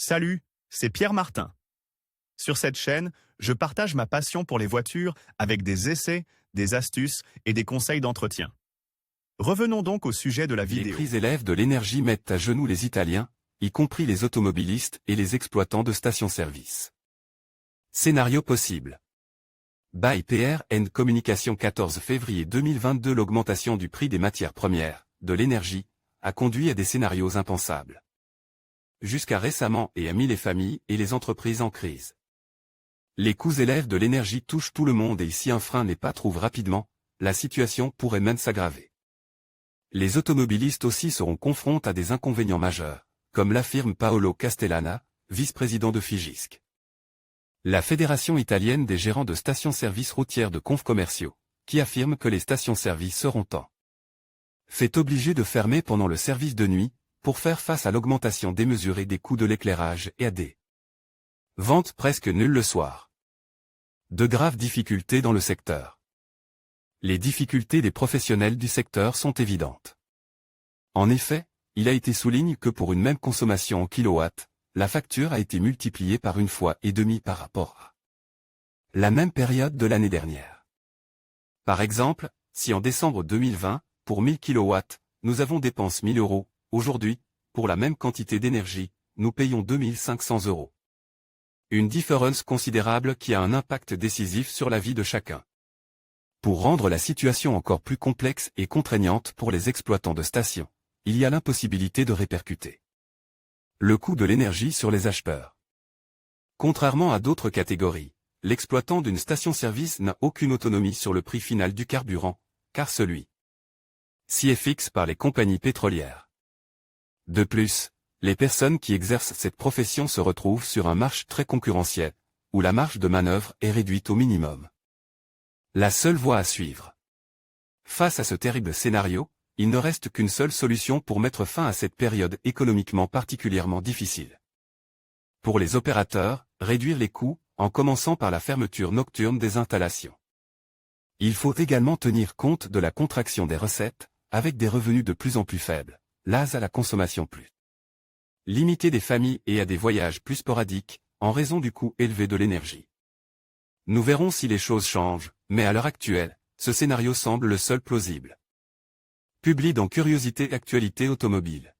Salut, c'est Pierre Martin. Sur cette chaîne, je partage ma passion pour les voitures avec des essais, des astuces et des conseils d'entretien. Revenons donc au sujet de la Les vidéo. prix élèves de l'énergie mettent à genoux les Italiens, y compris les automobilistes et les exploitants de stations-service. Scénario possible. By PR&N Communication 14 février 2022. L'augmentation du prix des matières premières, de l'énergie, a conduit à des scénarios impensables. Jusqu'à récemment et a mis les familles et les entreprises en crise. Les coûts élèves de l'énergie touchent tout le monde et si un frein n'est pas trouvé rapidement, la situation pourrait même s'aggraver. Les automobilistes aussi seront confrontés à des inconvénients majeurs, comme l'affirme Paolo Castellana, vice-président de Figisc. La Fédération italienne des gérants de stations-service routières de Confcommercio, qui affirme que les stations-service seront en fait obligées de fermer pendant le service de nuit, pour faire face à l'augmentation démesurée des coûts de l'éclairage et à des ventes presque nulles le soir. De graves difficultés dans le secteur. Les difficultés des professionnels du secteur sont évidentes. En effet, il a été souligné que pour une même consommation en kilowatts, la facture a été multipliée par 1,5 fois par rapport à la même période de l'année dernière. Par exemple, si en décembre 2020, pour 1000 kW, nous avons dépensé 1000 €, aujourd'hui, pour la même quantité d'énergie, nous payons 2500 €. Une différence considérable qui a un impact décisif sur la vie de chacun. Pour rendre la situation encore plus complexe et contraignante pour les exploitants de stations, il y a l'impossibilité de répercuter le coût de l'énergie sur les acheteurs. Contrairement à d'autres catégories, l'exploitant d'une station-service n'a aucune autonomie sur le prix final du carburant, car celui-ci est fixe par les compagnies pétrolières. De plus, les personnes qui exercent cette profession se retrouvent sur un marché très concurrentiel, où la marge de manœuvre est réduite au minimum. La seule voie à suivre. Face à ce terrible scénario, il ne reste qu'une seule solution pour mettre fin à cette période économiquement particulièrement difficile. Pour les opérateurs, réduire les coûts, en commençant par la fermeture nocturne des installations. Il faut également tenir compte de la contraction des recettes, avec des revenus de plus en plus faibles, à la consommation plus limitée des familles et à des voyages plus sporadiques, en raison du coût élevé de l'énergie. Nous verrons si les choses changent, mais à l'heure actuelle, ce scénario semble le seul plausible. Publié dans Curiosité Actualité Automobile.